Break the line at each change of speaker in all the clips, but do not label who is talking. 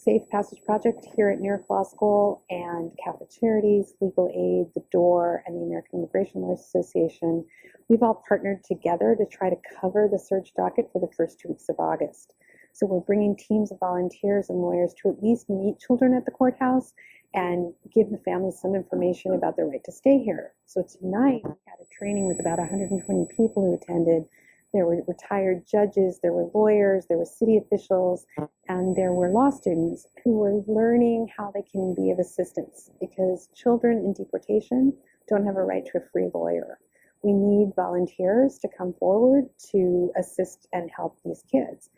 Safe Passage Project here at New York Law School and Catholic Charities, Legal Aid, The Door, and the American Immigration Lawyers Association, we've all partnered together to try to cover the surge docket for the first 2 weeks of August. So we're bringing teams of volunteers and lawyers to at least meet children at the courthouse and give the families some information about their right to stay here. So tonight we had a training with about 120 people who attended. There were retired judges, there were lawyers, there were city officials, and there were law students who were learning how they can be of assistance, because children in deportation don't have a right to a free lawyer. We need volunteers to come forward to assist and help these kids.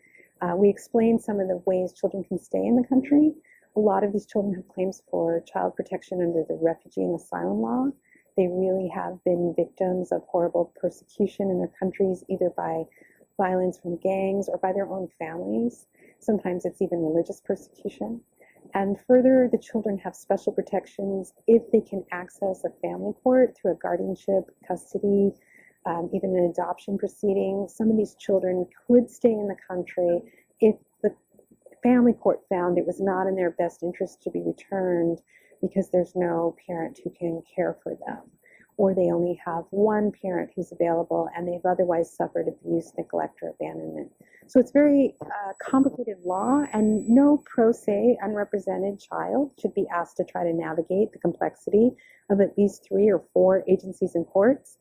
We explained some of the ways children can stay in the country. A lot of these children have claims for child protection under the refugee and asylum law. They really have been victims of horrible persecution in their countries, either by violence from gangs or by their own families. Sometimes it's even religious persecution. And further, the children have special protections if they can access a family court through a guardianship, custody, even an adoption proceeding. Some of these children could stay in the country if the family court found it was not in their best interest to be returned, because there's no parent who can care for them, or they only have one parent who's available and they've otherwise suffered abuse, neglect, or abandonment. So it's very complicated law, and no pro se unrepresented child should be asked to try to navigate the complexity of at least 3 or 4 agencies and courts.